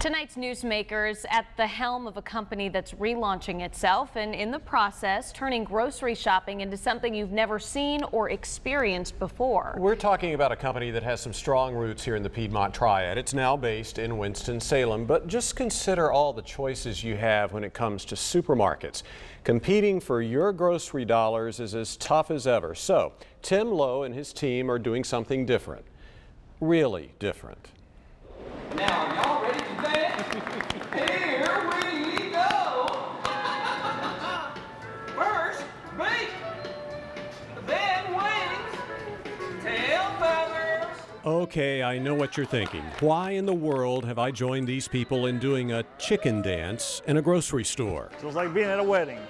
Tonight's Newsmaker is at the helm of a company that's relaunching itself and in the process turning grocery shopping into something you've never seen or experienced before. We're talking about a company that has some strong roots here in the Piedmont Triad. It's now based in Winston-Salem, but just consider all the choices you have when it comes to supermarkets. Competing for your grocery dollars is as tough as ever. So Tim Lowe and his team are doing something different. Really different. Now, are y'all ready to bet? Here we go! First, beef, then wings, tail feathers. Okay, I know what you're thinking. Why in the world have I joined these people in doing a chicken dance in a grocery store? Feels like being at a wedding.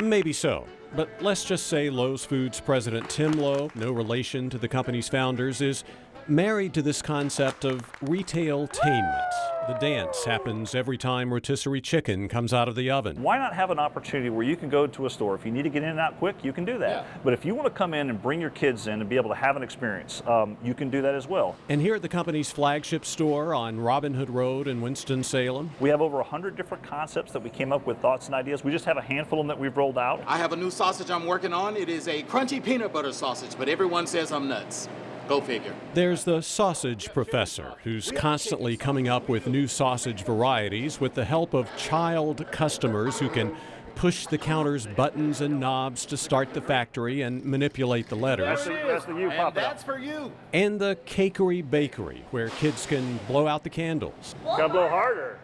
Maybe so. But let's just say Lowe's Foods president Tim Lowe, no relation to the company's founders, is married to this concept of retail-tainment. The dance happens every time rotisserie chicken comes out of the oven. Why not have an opportunity where you can go to a store? If you need to get in and out quick, you can do that. Yeah. But if you want to come in and bring your kids in and be able to have an experience, you can do that as well. And here at the company's flagship store on Robin Hood Road in Winston-Salem, we have over 100 different concepts that we came up with, thoughts and ideas. We just have a handful of them that we've rolled out. I have a new sausage I'm working on. It is a crunchy peanut butter sausage, but everyone says I'm nuts. Go figure. There's the sausage professor, who's constantly coming up with new sausage varieties with the help of child customers who can push the counter's buttons and knobs to start the factory and manipulate the letters. That's the you, Papa. That's for you. And the cakery bakery, where kids can blow out the candles. Gotta blow harder.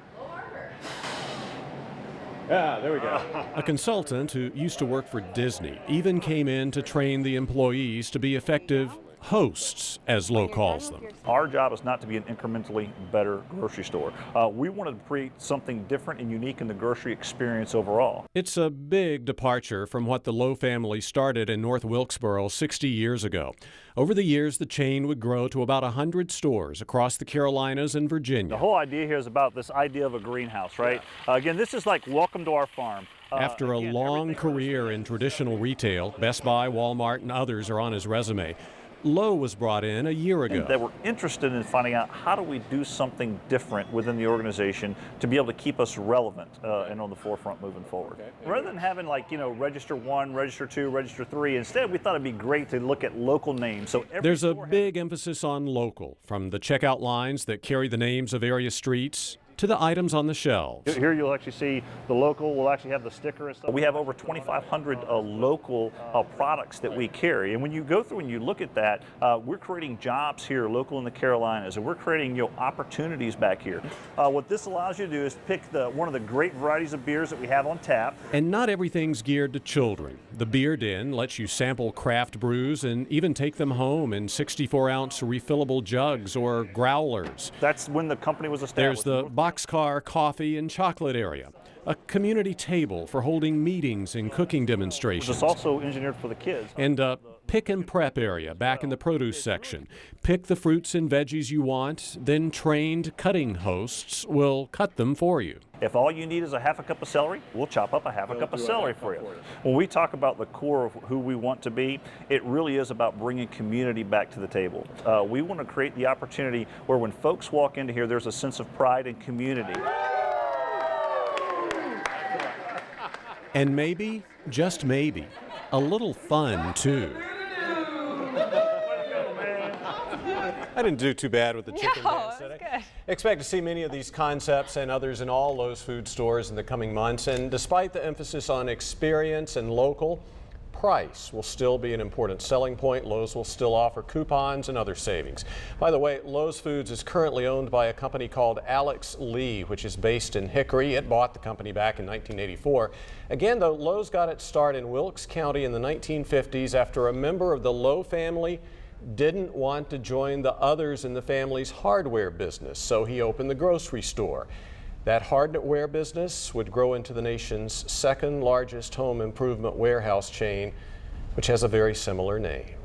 Yeah, there we go. A consultant who used to work for Disney even came in to train the employees to be effective hosts, as Lowe calls them. Our job is not to be an incrementally better grocery store. We wanted to create something different and unique in the grocery experience overall. It's a big departure from what the Lowe family started in North Wilkesboro 60 years ago. Over the years, the chain would grow to about 100 stores across the Carolinas and Virginia. The whole idea here is about this idea of a greenhouse, right? Yeah. Again, this is like welcome to our farm. After a long career in traditional retail, Best Buy, Walmart, and others are on his resume. Lowe was brought in a year ago. That we're interested in finding out how do we do something different within the organization to be able to keep us relevant and on the forefront moving forward. Okay. Rather than having register 1, register 2, register 3, instead we thought it'd be great to look at local names. So there's a big emphasis on local, from the checkout lines that carry the names of area streets to the items on the shelves. Here you'll actually see the local. We'll actually have the sticker and stuff. We have over 2,500 local products that we carry. And when you go through and you look at that, we're creating jobs here local in the Carolinas, and we're creating opportunities back here. What this allows you to do is pick one of the great varieties of beers that we have on tap. And not everything's geared to children. The Beer Den lets you sample craft brews and even take them home in 64-ounce refillable jugs or growlers. That's when the company was established. There's the boxcar coffee and chocolate area, a community table for holding meetings and cooking demonstrations. It's also engineered for the kids. And a pick and prep area back in the produce section. Pick the fruits and veggies you want, then trained cutting hosts will cut them for you. If all you need is a half a cup of celery, we'll chop up a half a cup of celery for you. When we talk about the core of who we want to be, it really is about bringing community back to the table. We want to create the opportunity where when folks walk into here, there's a sense of pride and community. And maybe, just maybe, a little fun too. I didn't do too bad with the chicken dance today. Good. Expect to see many of these concepts and others in all Lowe's food stores in the coming months. And despite the emphasis on experience and local, price will still be an important selling point. Lowe's will still offer coupons and other savings. By the way, Lowe's Foods is currently owned by a company called Alex Lee, which is based in Hickory. It bought the company back in 1984. Again, though, Lowe's got its start in Wilkes County in the 1950s after a member of the Lowe family didn't want to join the others in the family's hardware business, so he opened the grocery store. That hardware business would grow into the nation's second largest home improvement warehouse chain, which has a very similar name.